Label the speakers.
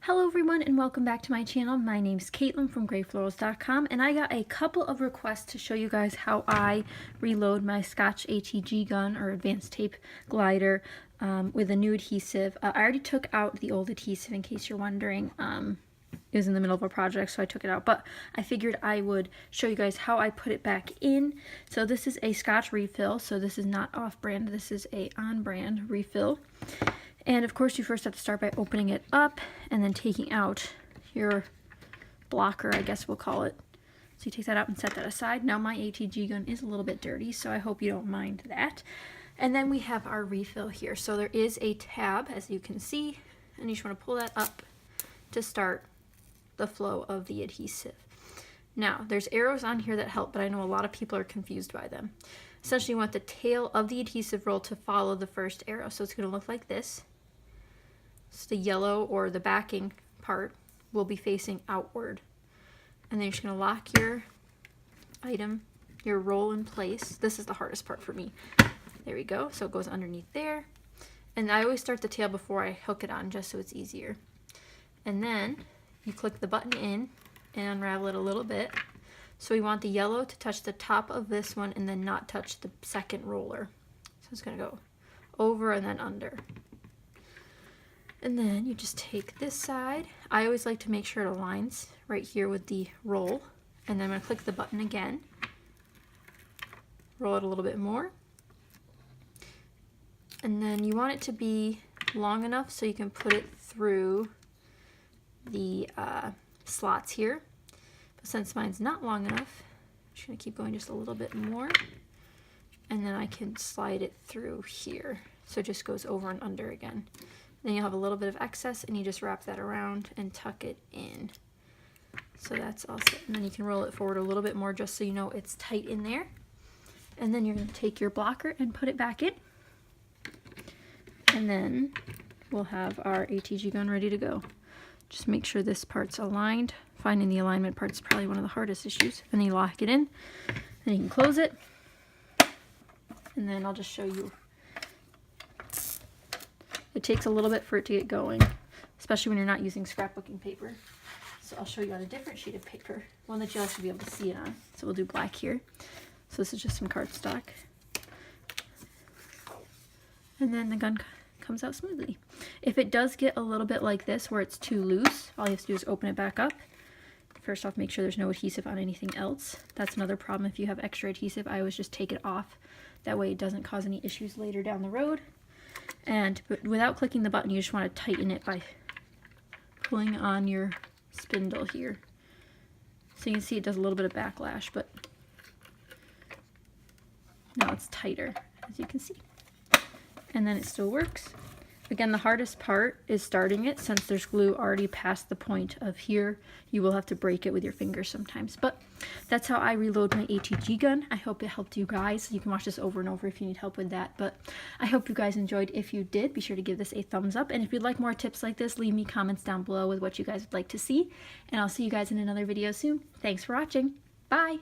Speaker 1: Hello everyone and welcome back to my channel. My name's Caitlin from Florals.com, and I got a couple of requests to show you guys how I reload my Scotch ATG gun or advanced tape glider with a new adhesive. I already took out the old adhesive in case you're wondering. It was in the middle of a project, so I took it out, but I figured I would show you guys how I put it back in. So this is a Scotch refill, so this is not off-brand, this is a on-brand refill. And of course you first have to start by opening it up and then taking out your blocker, I guess we'll call it. So you take that out and set that aside. Now my ATG gun is a little bit dirty, so I hope you don't mind that. And then we have our refill here. So there is a tab, as you can see, and you just want to pull that up to start the flow of the adhesive. Now there's arrows on here that help, but I know a lot of people are confused by them. Essentially you want the tail of the adhesive roll to follow the first arrow. So it's going to look like this. So the yellow or the backing part will be facing outward. And then you're just going to lock your item, your roll in place. This is the hardest part for me. There we go. So it goes underneath there. And I always start the tail before I hook it on just so it's easier. And then you click the button in and unravel it a little bit. So we want the yellow to touch the top of this one and then not touch the second roller. So it's going to go over and then under. And then you just take this side. I always like to make sure it aligns right here with the roll. And then I'm going to click the button again. Roll it a little bit more. And then you want it to be long enough so you can put it through the slots here. But since mine's not long enough, I'm just going to keep going just a little bit more. And then I can slide it through here. So it just goes over and under again. Then you'll have a little bit of excess and you just wrap that around and tuck it in. So that's all set. And then you can roll it forward a little bit more just so you know it's tight in there. And then you're going to take your blocker and put it back in. And then we'll have our ATG gun ready to go. Just make sure this part's aligned. Finding the alignment part is probably one of the hardest issues. And then you lock it in. Then you can close it. And then I'll just show you. It takes a little bit for it to get going, especially when you're not using scrapbooking paper. So I'll show you on a different sheet of paper, one that you'll also be able to see it on. So we'll do black here. So this is just some cardstock. And then the gun comes out smoothly. If it does get a little bit like this where it's too loose, all you have to do is open it back up. First off, make sure there's no adhesive on anything else. That's another problem. If you have extra adhesive, I always just take it off. That way it doesn't cause any issues later down the road. And without clicking the button, you just want to tighten it by pulling on your spindle here. So you can see it does a little bit of backlash, but now it's tighter, as you can see. And then it still works. Again, the hardest part is starting it. Since there's glue already past the point of here, you will have to break it with your fingers sometimes. But that's how I reload my ATG gun. I hope it helped you guys. You can watch this over and over if you need help with that. But I hope you guys enjoyed. If you did, be sure to give this a thumbs up. And if you'd like more tips like this, leave me comments down below with what you guys would like to see. And I'll see you guys in another video soon. Thanks for watching. Bye!